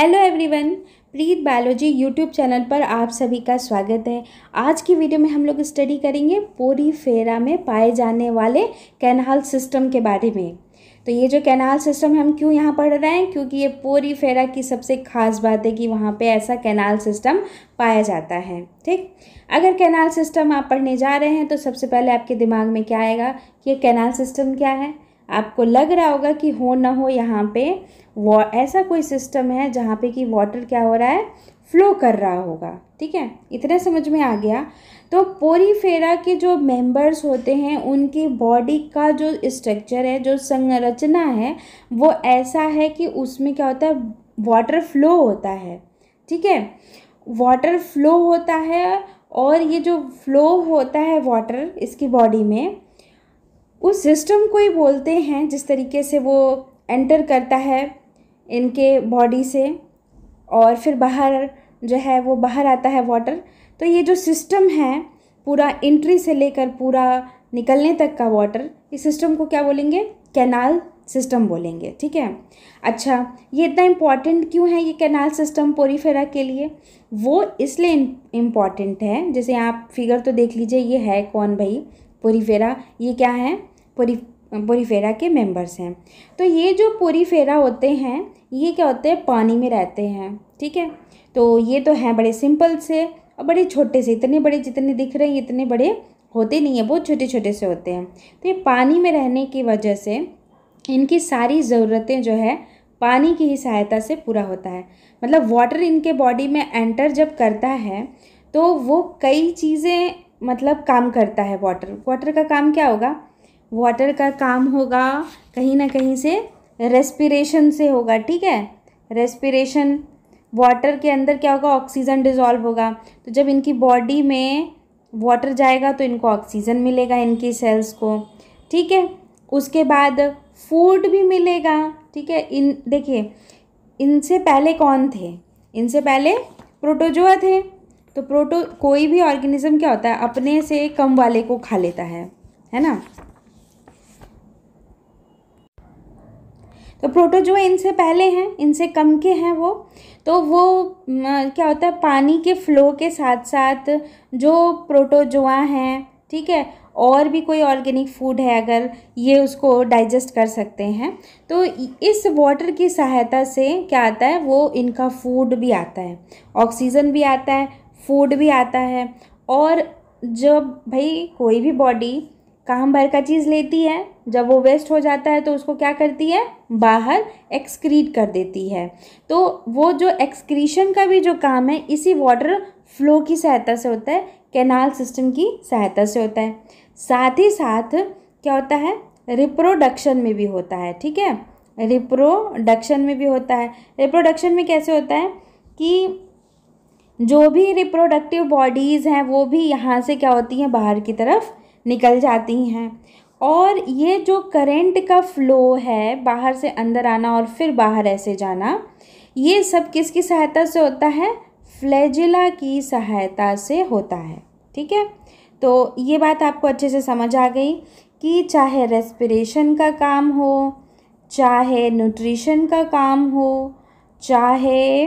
Hello everyone, प्रीत biology YouTube channel पर आप सभी का स्वागत है। आज की वीडियो में हम लोग स्टडी करेंगे पोरीफेरा में पाए जाने वाले कैनाल सिस्टम के बारे में। तो ये जो कैनाल सिस्टम हम क्यों यहाँ पढ़ रहे हैं, क्योंकि ये पोरीफेरा की सबसे खास बात है कि वहाँ पे ऐसा कैनाल सिस्टम पाया जाता है। ठीक, अगर कैनाल सिस्टम आप पढ़ने जा रहे हैं तो सबसे पहले आपके दिमाग में क्या आएगा कि ये कैनाल सिस्टम क्या है। आपको लग रहा होगा कि हो ना हो यहाँ पे ऐसा कोई सिस्टम है जहाँ पे कि वाटर क्या हो रहा है, फ्लो कर रहा होगा। ठीक है, इतना समझ में आ गया। तो पोरीफेरा के जो मेंबर्स होते हैं उनकी बॉडी का जो स्ट्रक्चर है, जो संरचना है, वो ऐसा है कि उसमें क्या होता है, वाटर फ्लो होता है। ठीक है, वाटर फ्लो होता है और ये जो फ्लो होता है वाटर इसकी बॉडी में, उस सिस्टम को ही बोलते हैं। जिस तरीके से वो एंटर करता है इनके बॉडी से और फिर बाहर जो है वो बाहर आता है वाटर। तो ये जो सिस्टम है पूरा एंट्री से लेकर पूरा निकलने तक का वाटर, इस सिस्टम को क्या बोलेंगे, कैनाल सिस्टम बोलेंगे। ठीक है, अच्छा ये इतना इम्पॉर्टेंट क्यों है ये कैनाल सिस्टम पोरीफेरा के लिए? वो इसलिए इम्पॉर्टेंट है, जैसे आप फिगर तो देख लीजिए, ये है कौन भाई, पोरीफेरा। ये क्या है, पोरीफेरा के मेंबर्स हैं। तो ये जो पोरीफेरा होते हैं ये क्या होते हैं, पानी में रहते हैं। ठीक है, तो ये तो हैं बड़े सिंपल से और बड़े छोटे से, इतने बड़े जितने दिख रहे हैं इतने बड़े होते नहीं हैं, बहुत छोटे छोटे से होते हैं। तो ये पानी में रहने की वजह से इनकी सारी ज़रूरतें जो है पानी की ही सहायता से पूरा होता है। मतलब वाटर इनके बॉडी में एंटर जब करता है तो वो कई चीज़ें मतलब काम करता है। वाटर का काम क्या होगा, वाटर का काम होगा कहीं ना कहीं से रेस्पिरेशन से होगा। ठीक है, रेस्पिरेशन, वाटर के अंदर क्या होगा, ऑक्सीजन डिज़ोल्व होगा। तो जब इनकी बॉडी में वाटर जाएगा तो इनको ऑक्सीजन मिलेगा, इनकी सेल्स को। ठीक है, उसके बाद फूड भी मिलेगा। ठीक है, देखिए इनसे पहले कौन थे, इनसे पहले प्रोटोजोआ थे। तो कोई भी ऑर्गेनिज्म क्या होता है, अपने से कम वाले को खा लेता है ना। तो प्रोटोजोआ इनसे पहले हैं, इनसे कम के हैं वो। तो वो क्या होता है, पानी के फ्लो के साथ साथ जो प्रोटोजोआ हैं, ठीक है, और भी कोई ऑर्गेनिक फूड है अगर, ये उसको डाइजेस्ट कर सकते हैं। तो इस वाटर की सहायता से क्या आता है, वो इनका फूड भी आता है, ऑक्सीजन भी आता है, फूड भी आता है। और जब भाई कोई भी बॉडी काम भर का चीज़ लेती है, जब वो वेस्ट हो जाता है तो उसको क्या करती है, बाहर एक्सक्रीट कर देती है। तो वो जो एक्सक्रीशन का भी जो काम है इसी वाटर फ्लो की सहायता से होता है, कैनाल सिस्टम की सहायता से होता है। साथ ही साथ क्या होता है, रिप्रोडक्शन में भी होता है। ठीक है, रिप्रोडक्शन में भी होता है। रिप्रोडक्शन में कैसे होता है कि जो भी रिप्रोडक्टिव बॉडीज़ हैं वो भी यहाँ से क्या होती हैं, बाहर की तरफ निकल जाती हैं। और ये जो करंट का फ्लो है, बाहर से अंदर आना और फिर बाहर ऐसे जाना, ये सब किसकी सहायता से होता है, फ्लैजिला की सहायता से होता है। ठीक है, तो ये बात आपको अच्छे से समझ आ गई कि चाहे रेस्पिरेशन का काम हो, चाहे न्यूट्रिशन का काम हो, चाहे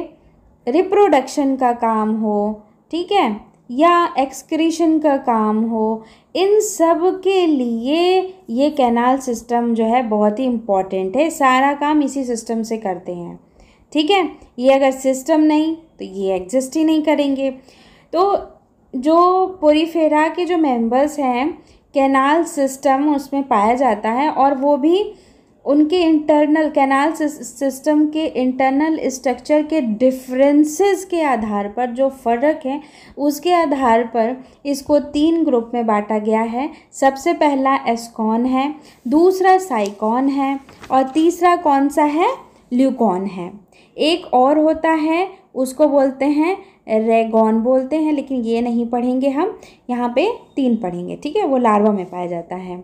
रिप्रोडक्शन का काम हो, ठीक है, या एक्सक्रीशन का काम हो, इन सब के लिए ये कैनाल सिस्टम जो है बहुत ही इम्पॉर्टेंट है। सारा काम इसी सिस्टम से करते हैं। ठीक है, ये अगर सिस्टम नहीं तो ये एग्जिस्ट ही नहीं करेंगे। तो जो पोरीफेरा के जो मेंबर्स हैं कैनाल सिस्टम उसमें पाया जाता है, और वो भी उनके इंटरनल, कैनाल सिस्टम के इंटरनल स्ट्रक्चर के डिफरेंसेस के आधार पर, जो फ़र्क है उसके आधार पर इसको 3 ग्रुप में बांटा गया है। सबसे पहला एस्कॉन है, दूसरा साइकॉन है, और तीसरा कौन सा है, ल्यूकॉन है। एक और होता है उसको बोलते हैं रेगॉन बोलते हैं, लेकिन ये नहीं पढ़ेंगे हम, यहाँ पे 3 पढ़ेंगे। ठीक है, वो लार्वा में पाया जाता है।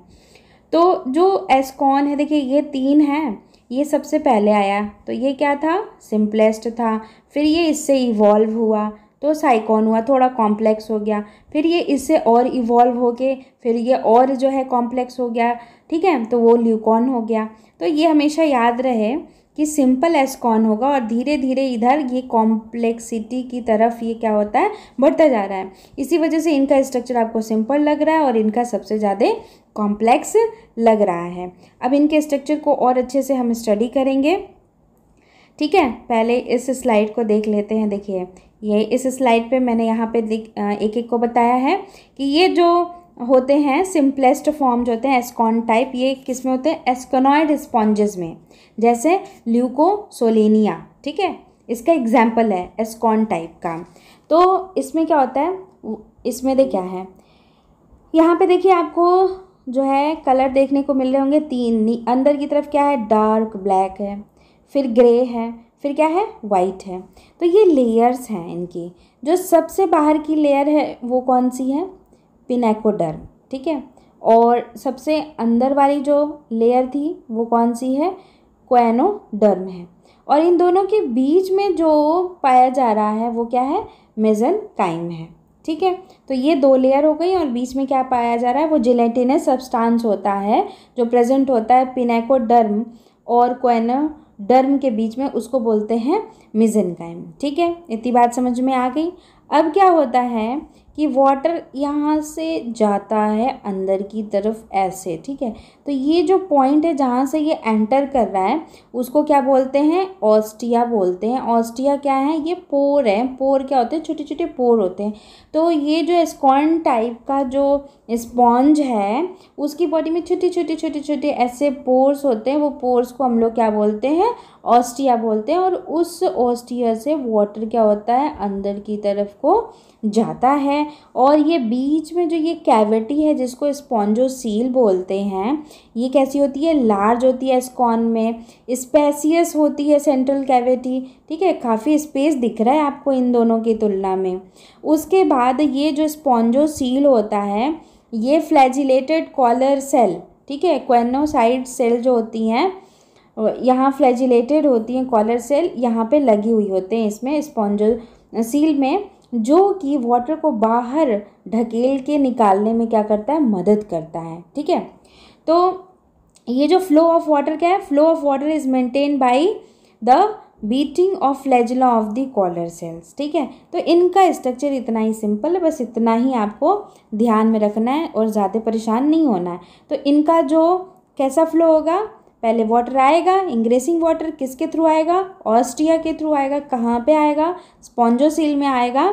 तो जो एस्कॉन है, देखिए ये 3 हैं, ये सबसे पहले आया तो ये क्या था, सिंपलेस्ट था। फिर ये इससे इवॉल्व हुआ तो साइकॉन हुआ, थोड़ा कॉम्प्लेक्स हो गया। फिर ये इससे और इवॉल्व हो के फिर ये और जो है कॉम्प्लेक्स हो गया। ठीक है, तो वो ल्यूकॉन हो गया। तो ये हमेशा याद रहे कि सिंपल एस्कॉन होगा और धीरे धीरे इधर ये कॉम्प्लेक्सिटी की तरफ ये क्या होता है, बढ़ता जा रहा है। इसी वजह से इनका स्ट्रक्चर आपको सिंपल लग रहा है और इनका सबसे ज़्यादा कॉम्प्लेक्स लग रहा है। अब इनके स्ट्रक्चर को और अच्छे से हम स्टडी करेंगे, ठीक है। पहले इस स्लाइड को देख लेते हैं। देखिए ये इस स्लाइड पे मैंने यहाँ पे एक एक को बताया है कि ये जो होते हैं सिंपलेस्ट फॉर्म जो होते हैं एस्कॉन टाइप, ये किस में होते हैं, एस्कोनॉइड स्पॉन्जेस में, जैसे ल्यूकोसोलेनिया, ठीक है, इसका एग्जाम्पल है एस्कॉन टाइप का। तो इसमें क्या होता है, इसमें क्या है, यहाँ पे देखिए आपको जो है कलर देखने को मिल रहे होंगे तीन। अंदर की तरफ क्या है, डार्क ब्लैक है, फिर ग्रे है, फिर क्या है, वाइट है। तो ये लेयर्स हैं इनकी। जो सबसे बाहर की लेयर है वो कौन सी है, पिनेकोडर्म, ठीक है। और सबसे अंदर वाली जो लेयर थी वो कौन सी है, क्वेनोडर्म है। और इन दोनों के बीच में जो पाया जा रहा है वो क्या है, मेसेनकाइम है, ठीक है। तो ये दो लेयर हो गई और बीच में क्या पाया जा रहा है, वो जिलेटिनस सब्सटेंस होता है जो प्रेजेंट होता है पिनेकोडर्म और क्वेनोडर्म के बीच में, उसको बोलते हैं मेसेनकाइम, ठीक है। इतनी बात समझ में आ गई। अब क्या होता है कि वाटर यहाँ से जाता है अंदर की तरफ ऐसे, ठीक है। तो ये जो पॉइंट है जहाँ से ये एंटर कर रहा है उसको क्या बोलते हैं, ऑस्टिया बोलते हैं। ऑस्टिया क्या है, ये पोर है। पोर क्या होते हैं, छोटे छोटे पोर होते हैं। तो ये जो एस्कॉन टाइप का जो स्पॉन्ज है उसकी बॉडी में छोटे छोटे छोटे छोटे ऐसे पोर्स होते हैं। वो पोर्स को हम लोग क्या बोलते हैं, ऑस्टिया बोलते हैं। और उस ऑस्टिया से वाटर क्या होता है, अंदर की तरफ को जाता है। और ये बीच में जो ये कैविटी है जिसको स्पॉन्जोसील बोलते हैं, ये कैसी होती है, लार्ज होती है एस्कॉन में, स्पेसियस होती है सेंट्रल कैविटी, ठीक है। काफ़ी स्पेस दिख रहा है आपको इन दोनों की तुलना में। उसके बाद ये जो स्पॉन्जोसील होता है ये फ्लैजिलेटेड कॉलर सेल, ठीक है, क्वेनोसाइड सेल जो होती हैं यहाँ फ्लैजिलेटेड होती हैं, कॉलर सेल यहाँ पे लगी हुई होते हैं इसमें स्पॉन्जोसील में, जो कि वाटर को बाहर ढकेल के निकालने में क्या करता है, मदद करता है, ठीक है। तो ये जो फ्लो ऑफ वाटर क्या है, flow of water is maintain by the beating of flagella of the collar cells, ठीक है। तो इनका स्ट्रक्चर इतना ही सिंपल है, बस इतना ही आपको ध्यान में रखना है और ज़्यादा परेशान नहीं होना है। तो इनका जो कैसा फ्लो होगा, पहले वाटर आएगा, इंग्रेसिंग वाटर किसके थ्रू आएगा, ऑस्टिया के थ्रू आएगा। कहाँ पे आएगा, स्पॉन्जोसील में आएगा,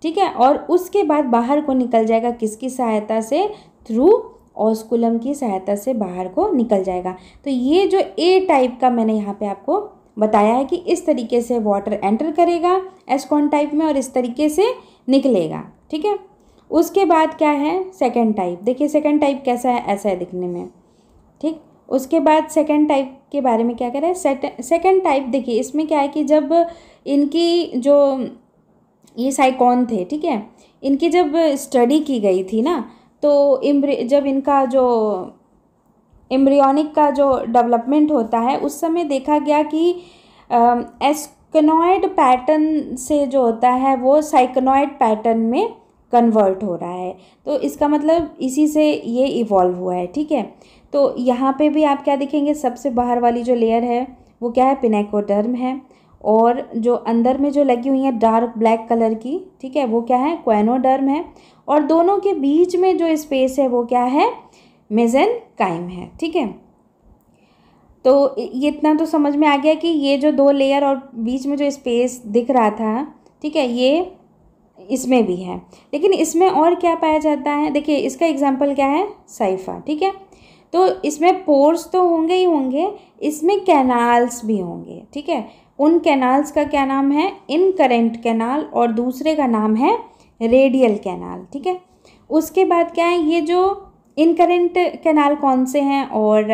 ठीक है। और उसके बाद बाहर को निकल जाएगा किसकी सहायता से, थ्रू ऑस्कुलम की सहायता से बाहर को निकल जाएगा। तो ये जो ए टाइप का मैंने यहाँ पे आपको बताया है कि इस तरीके से वाटर एंटर करेगा एस्कॉन टाइप में और इस तरीके से निकलेगा, ठीक है। उसके बाद क्या है, सेकेंड टाइप। देखिए सेकेंड टाइप कैसा है, ऐसा है दिखने में, ठीक। उसके बाद सेकंड टाइप के बारे में क्या कह रहे हैं, सेकंड टाइप देखिए इसमें क्या है कि जब इनकी जो ये साइकॉन थे, ठीक है, इनकी जब स्टडी की गई थी ना, तो जब इनका जो एम्ब्रियोनिक का जो डेवलपमेंट होता है उस समय देखा गया कि एस्कोनॉइड पैटर्न से जो होता है वो साइकोनॉइड पैटर्न में कन्वर्ट हो रहा है। तो इसका मतलब इसी से ये इवॉल्व हुआ है, ठीक है। तो यहाँ पे भी आप क्या देखेंगे, सबसे बाहर वाली जो लेयर है वो क्या है, पिनेकोडर्म है। और जो अंदर में जो लगी हुई है डार्क ब्लैक कलर की, ठीक है, वो क्या है, क्वेनोडर्म है। और दोनों के बीच में जो स्पेस है वो क्या है, मेसेनकाइम है, ठीक है। तो ये इतना तो समझ में आ गया कि ये जो दो लेयर और बीच में जो स्पेस दिख रहा था, ठीक है, ये इसमें भी है। लेकिन इसमें और क्या पाया जाता है, देखिए इसका एग्जाम्पल क्या है, साइफा, ठीक है। तो इसमें पोर्स तो होंगे ही होंगे, इसमें कैनाल्स भी होंगे, ठीक है। उन कैनाल्स का क्या नाम है, इनकरेंट कैनाल, और दूसरे का नाम है रेडियल कैनाल, ठीक है। उसके बाद क्या है, ये जो इनकरेंट कैनाल कौन से हैं और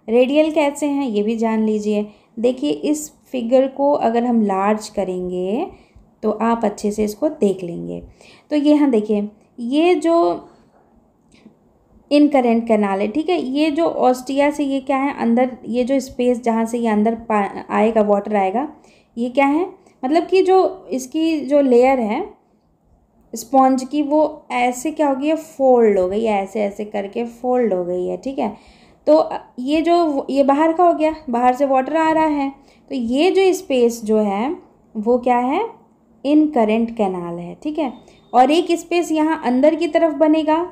रेडियल कैसे हैं ये भी जान लीजिए। देखिए इस फिगर को अगर हम लार्ज करेंगे तो आप अच्छे से इसको देख लेंगे। तो ये हाँ देखिए, ये जो इनकरेंट कैनाल है, ठीक है, ये जो ऑस्टिया से ये क्या है, अंदर ये जो स्पेस जहाँ से ये अंदर आएगा वाटर आएगा, ये क्या है, मतलब कि जो इसकी जो लेयर है स्पॉन्ज की वो ऐसे क्या हो गई है, फोल्ड हो गई है, ऐसे ऐसे करके फोल्ड हो गई है, ठीक है। तो ये बाहर का हो गया, बाहर से वाटर आ रहा है, तो ये जो स्पेस जो है वो क्या है, इन करंट कैनाल है, ठीक है। और एक स्पेस यहाँ अंदर की तरफ बनेगा,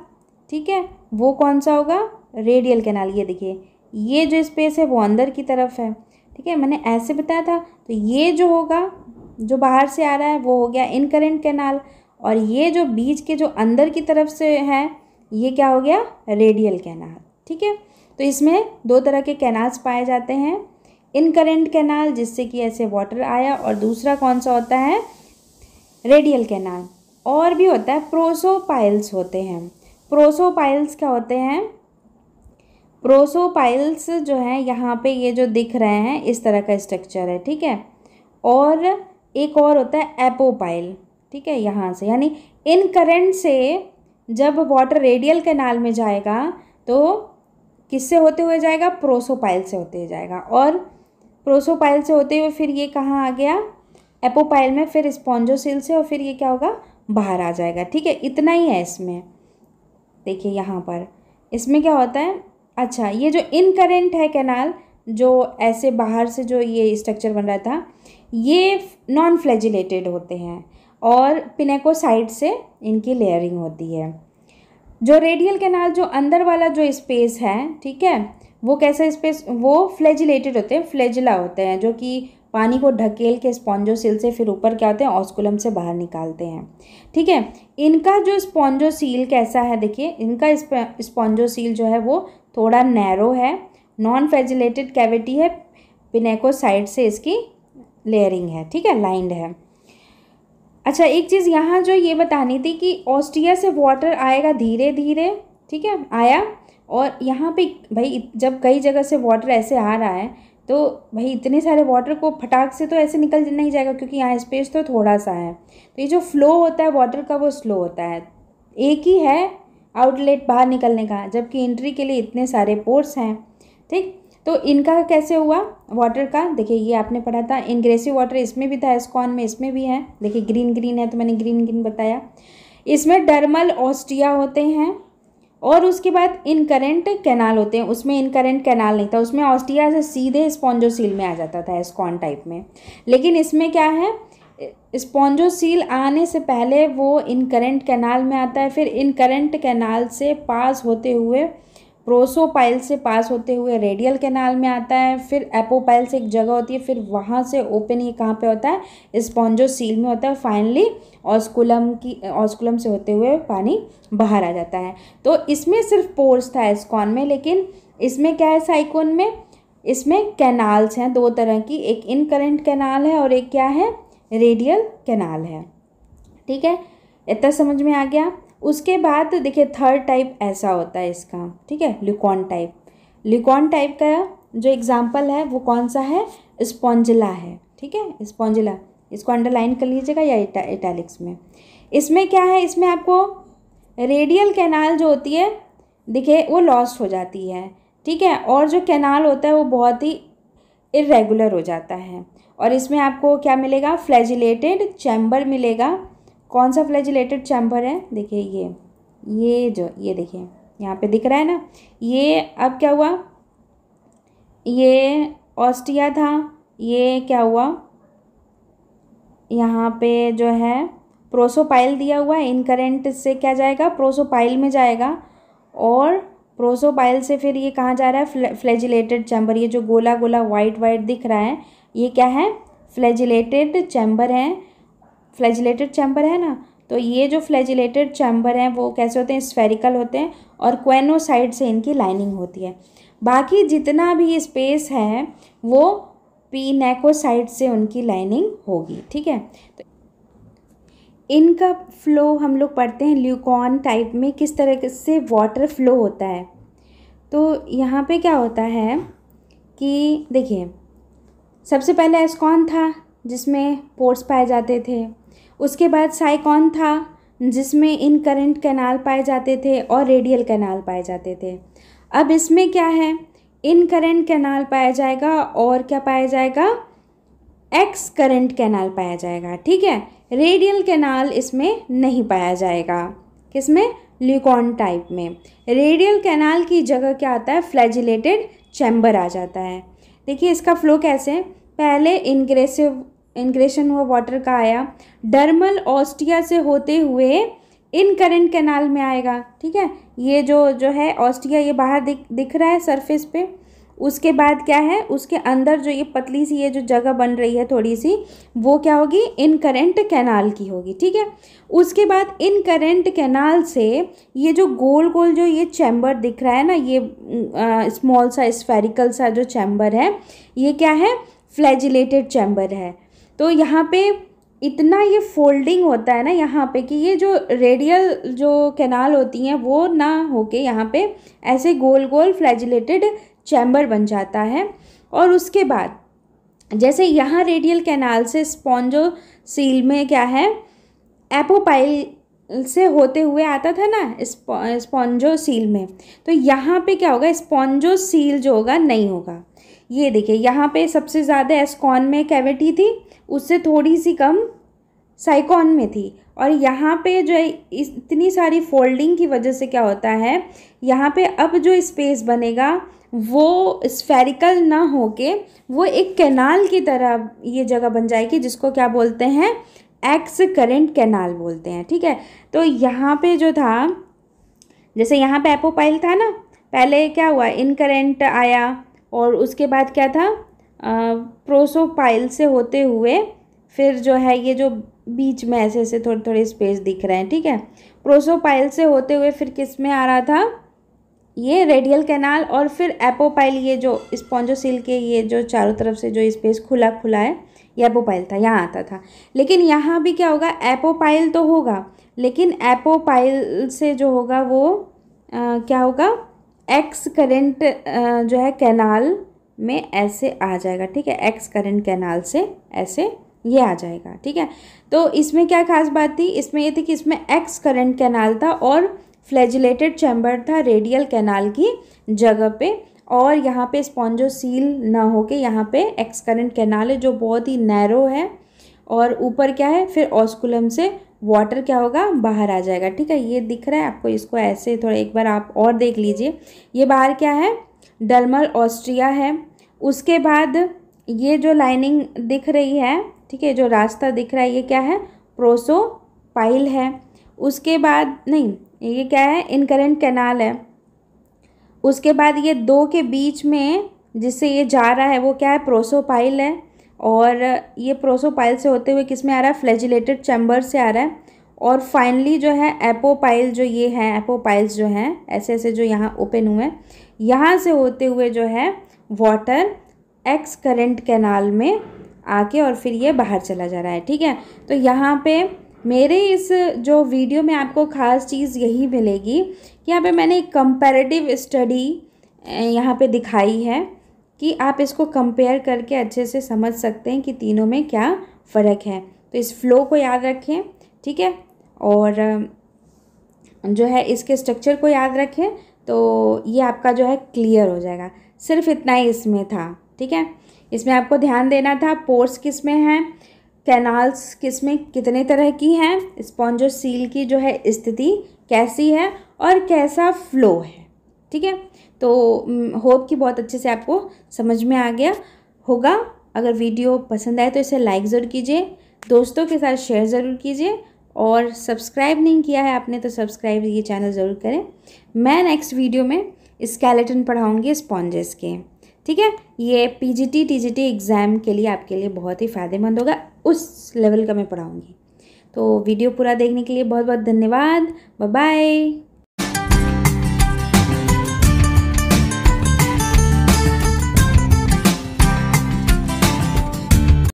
ठीक है, वो कौन सा होगा, रेडियल कैनाल। ये देखिए ये जो स्पेस है वो अंदर की तरफ है, ठीक है, मैंने ऐसे बताया था। तो ये जो होगा, जो बाहर से आ रहा है वो हो गया इन करंट कैनाल, और ये जो बीच के जो अंदर की तरफ से है ये क्या हो गया, रेडियल कैनाल, ठीक है। तो इसमें दो तरह के कैनाल्स पाए जाते हैं, इन करंट कैनाल जिससे कि ऐसे वाटर आया, और दूसरा कौन सा होता है, रेडियल कैनाल। और भी होता है, प्रोसोपाइल्स होते हैं। प्रोसोपाइल्स क्या होते हैं, प्रोसोपाइल्स जो है यहाँ पे ये जो दिख रहे हैं इस तरह का स्ट्रक्चर है, ठीक है। और एक और होता है एपोपाइल, ठीक है, यहाँ से, यानी इन करंट से जब वाटर रेडियल कैनाल में जाएगा तो किससे होते हुए जाएगा, प्रोसोपाइल से होते हुए जाएगा, और प्रोसोपाइल से होते हुए फिर ये कहाँ आ गया, एपोपाइल में, फिर स्पॉन्जोसील से, और फिर ये क्या होगा, बाहर आ जाएगा, ठीक है। इतना ही है इसमें। देखिए यहाँ पर इसमें क्या होता है, अच्छा ये जो इन करंट है कैनाल, जो ऐसे बाहर से जो ये स्ट्रक्चर बन रहा था, ये नॉन फ्लैजिलेटेड होते हैं और पिनेकोसाइट से इनकी लेयरिंग होती है। जो रेडियल कैनाल जो अंदर वाला जो स्पेस है, ठीक है, वो कैसा स्पेस, वो फ्लैजिलेटेड होते हैं, फ्लैजिला होते हैं, जो कि पानी को ढकेल के स्पॉन्जोसील से फिर ऊपर क्या होते हैं, ऑस्कुलम से बाहर निकालते हैं, ठीक है। इनका जो स्पॉन्जोसील कैसा है, देखिए इनका स्पॉन्जोसील जो है वो थोड़ा नैरो है, नॉन फ्लैजिलेटेड कैविटी है, पिनेकोसाइट से इसकी लेयरिंग है, ठीक है, लाइंड है। अच्छा एक चीज़ यहाँ जो ये बतानी थी कि ऑस्टिया से वाटर आएगा धीरे धीरे, ठीक है, आया, और यहाँ पे भाई जब कई जगह से वाटर ऐसे आ रहा है तो भाई इतने सारे वाटर को फटाक से तो ऐसे निकल नहीं जाएगा, क्योंकि यहाँ स्पेस तो थोड़ा सा है, तो ये जो फ्लो होता है वाटर का वो स्लो होता है, एक ही है आउटलेट बाहर निकलने का, जबकि एंट्री के लिए इतने सारे पोर्ट्स हैं, ठीक। तो इनका कैसे हुआ वाटर का, देखिए ये आपने पढ़ा था, इनग्रेसिव वाटर इसमें भी था, एस्कॉन में, इसमें भी है, देखिए ग्रीन ग्रीन है तो मैंने ग्रीन ग्रीन बताया। इसमें डर्मल ऑस्टिया होते हैं, और उसके बाद इनकरेंट कैनाल होते हैं, उसमें इनकरेंट कैनाल नहीं था, उसमें ऑस्टिया से सीधे स्पॉन्जोसील में आ जाता था एस्कॉन टाइप में। लेकिन इसमें क्या है, स्पॉन्जोसील आने से पहले वो इनकरेंट कैनाल में आता है, फिर इनकरेंट कैनाल से पास होते हुए, प्रोसोपाइल से पास होते हुए रेडियल कैनाल में आता है, फिर एपोपाइल से एक जगह होती है, फिर वहाँ से ओपन ये कहाँ पे होता है, स्पॉन्जोसील में होता है, फाइनली ऑस्कुलम से होते हुए पानी बाहर आ जाता है। तो इसमें सिर्फ पोर्स था एस्कॉन में, लेकिन इसमें क्या है, साइकोन में, इसमें कैनाल्स हैं दो तरह की, एक इनकरेंट कैनाल है और एक क्या है, रेडियल कैनाल है, ठीक है, इतना समझ में आ गया। उसके बाद देखिए थर्ड टाइप ऐसा होता है इसका, ठीक है, ल्यूकॉन टाइप। ल्यूकॉन टाइप का जो एग्जांपल है वो कौन सा है, स्पॉन्जिला है, ठीक है, स्पॉन्जिला, इसको अंडरलाइन कर लीजिएगा या इटैलिक्स में। इसमें क्या है, इसमें आपको रेडियल कैनाल जो होती है देखिए वो लॉस्ट हो जाती है, ठीक है, और जो कैनाल होता है वो बहुत ही इरेगुलर हो जाता है, और इसमें आपको क्या मिलेगा, फ्लैजिलेटेड चैम्बर मिलेगा। कौन सा फ्लैजिलेटेड चैम्बर है, देखिए ये देखिए यहाँ पे दिख रहा है ना, ये अब क्या हुआ, ये ऑस्टिया था, ये क्या हुआ, यहाँ पे जो है प्रोसोपाइल दिया हुआ है, इनकरेंट से क्या जाएगा, प्रोसोपाइल में जाएगा, और प्रोसोपाइल से फिर ये कहाँ जा रहा है, फ्लैजिलेटेड चैम्बर, ये जो गोला गोला वाइट वाइट दिख रहा है ये क्या है, फ्लैजिलेटेड चैम्बर है, फ्लैजिलेटेड चैम्बर है ना। तो ये जो फ्लैजिलेटेड चैम्बर हैं वो कैसे होते हैं, स्फेरिकल होते हैं, और क्वेनोसाइड से इनकी लाइनिंग होती है। बाकी जितना भी स्पेस है वो पिनेकोसाइड से उनकी लाइनिंग होगी, ठीक है। तो इनका फ्लो हम लोग पढ़ते हैं ल्यूकॉन टाइप में किस तरह से वाटर फ्लो होता है। तो यहाँ पे क्या होता है कि देखिए सबसे पहले एस्कॉन था जिसमें पोर्स पाए जाते थे, उसके बाद साइकॉन था जिसमें इनकरेंट कैनाल पाए जाते थे और रेडियल कैनाल पाए जाते थे। अब इसमें क्या है, इनकरेंट कैनाल पाया जाएगा और क्या पाया जाएगा, एक्स करंट कैनाल पाया जाएगा, ठीक है। रेडियल कैनाल इसमें नहीं पाया जाएगा, किसमें, ल्यूकॉन टाइप में। रेडियल कैनाल की जगह क्या आता है, फ्लैजिलेटेड चैम्बर आ जाता है। देखिए इसका फ्लो कैसे है, पहले इंग्रेशन हुआ वाटर का आया, डर्मल ऑस्टिया से होते हुए इनकरेंट कैनाल में आएगा। ठीक है, ये जो है ऑस्टिया ये बाहर दिख रहा है सरफेस पे। उसके बाद क्या है, उसके अंदर जो ये पतली सी ये जो जगह बन रही है थोड़ी सी, वो क्या होगी, इनकरेंट कैनाल की होगी। ठीक है, उसके बाद इनकरेंट कैनाल से ये जो गोल गोल जो ये चैम्बर दिख रहा है ना, ये स्मॉल सा स्फेरिकल सा जो चैम्बर है, ये क्या है, फ्लैजिलेटेड चैम्बर है। तो यहाँ पे इतना ये फोल्डिंग होता है ना यहाँ पे कि ये जो रेडियल जो कैनाल होती हैं वो ना होके यहाँ पे ऐसे गोल गोल फ्लैजिलेटेड चैम्बर बन जाता है। और उसके बाद जैसे यहाँ रेडियल कैनाल से स्पॉन्जोसील में क्या है, एपोपाइल से होते हुए आता था ना स्पॉन्जोसील में, तो यहाँ पे क्या होगा, स्पॉन्जोसील जो होगा नहीं होगा। ये देखिए यहाँ पे सबसे ज़्यादा एस्कॉन में कैविटी थी, उससे थोड़ी सी कम साइकॉन में थी। और यहाँ पे जो है इतनी सारी फोल्डिंग की वजह से क्या होता है, यहाँ पे अब जो स्पेस बनेगा वो स्फेरिकल ना होके वो एक कैनाल की तरह ये जगह बन जाएगी, जिसको क्या बोलते हैं, एक्स करेंट कैनाल बोलते हैं। ठीक है, तो यहाँ पे जो था, जैसे यहाँ पे एपोपाइल था ना, पहले क्या हुआ, इनकरेंट आया और उसके बाद क्या था, प्रोसोपाइल से होते हुए फिर जो है ये जो बीच में ऐसे ऐसे थोड़े थोड़े स्पेस दिख रहे हैं। ठीक है, प्रोसोपाइल से होते हुए फिर किस में आ रहा था, ये रेडियल कैनाल, और फिर एपोपाइल, ये जो स्पॉन्जोसील के ये जो चारों तरफ से जो स्पेस खुला खुला है ये एपोपाइल था, यहाँ आता था। लेकिन यहाँ भी क्या होगा, एपोपाइल तो होगा, लेकिन एपोपाइल से जो होगा वो क्या होगा, एक्स करेंट जो है कैनाल में ऐसे आ जाएगा। ठीक है, एक्स करेंट कैनाल से ऐसे ये आ जाएगा। ठीक है, तो इसमें क्या खास बात थी, इसमें ये थी कि इसमें एक्स करंट कैनाल था और फ्लैजिलेटेड चैम्बर था रेडियल कैनाल की जगह पे, और यहाँ पे स्पॉन्जोसील ना होके यहाँ पे एक्स करंट कैनाल है जो बहुत ही नैरो है, और ऊपर क्या है, फिर ऑस्कुलम से वाटर क्या होगा, बाहर आ जाएगा। ठीक है, ये दिख रहा है आपको, इसको ऐसे थोड़ा एक बार आप और देख लीजिए। ये बाहर क्या है, डर्मल ऑस्ट्रिया है। उसके बाद ये जो लाइनिंग दिख रही है, ठीक है, जो रास्ता दिख रहा है, ये क्या है, प्रोसोपाइल है। उसके बाद नहीं, ये क्या है, इनकरेंट कैनाल है। उसके बाद ये दो के बीच में जिससे ये जा रहा है वो क्या है, प्रोसोपाइल है, और ये प्रोसोपाइल से होते हुए किस में आ रहा है, फ्लैजिलेटेड चैम्बर से आ रहा है। और फाइनली जो है एपोपाइल, जो ये है एपोपाइल्स जो हैं ऐसे ऐसे जो यहाँ ओपन हुए हैं, यहाँ से होते हुए जो है वाटर एक्स करंट कैनाल में आके और फिर ये बाहर चला जा रहा है। ठीक है, तो यहाँ पे मेरे इस जो वीडियो में आपको ख़ास चीज़ यही मिलेगी कि यहाँ पे मैंने एक कंपैरेटिव स्टडी यहाँ पे दिखाई है कि आप इसको कंपेयर करके अच्छे से समझ सकते हैं कि तीनों में क्या फ़र्क है। तो इस फ्लो को याद रखें। ठीक है, और जो है इसके स्ट्रक्चर को याद रखें, तो ये आपका जो है क्लियर हो जाएगा। सिर्फ इतना ही इसमें था। ठीक है, इसमें आपको ध्यान देना था पोर्स किस में हैं, कैनाल्स किस में कितने तरह की हैं, स्पॉन्जोसील की जो है स्थिति कैसी है और कैसा फ्लो है। ठीक है, तो होप कि बहुत अच्छे से आपको समझ में आ गया होगा। अगर वीडियो पसंद आए तो इसे लाइक ज़रूर कीजिए, दोस्तों के साथ शेयर ज़रूर कीजिए, और सब्सक्राइब नहीं किया है आपने तो सब्सक्राइब ये चैनल ज़रूर करें। मैं नेक्स्ट वीडियो में स्केलेटन पढ़ाऊँगी स्पॉन्जेस के। ठीक है, ये पीजीटी टीजीटी एग्ज़ाम के लिए आपके लिए बहुत ही फ़ायदेमंद होगा, उस लेवल का मैं पढ़ाऊँगी। तो वीडियो पूरा देखने के लिए बहुत बहुत धन्यवाद। Bye bye.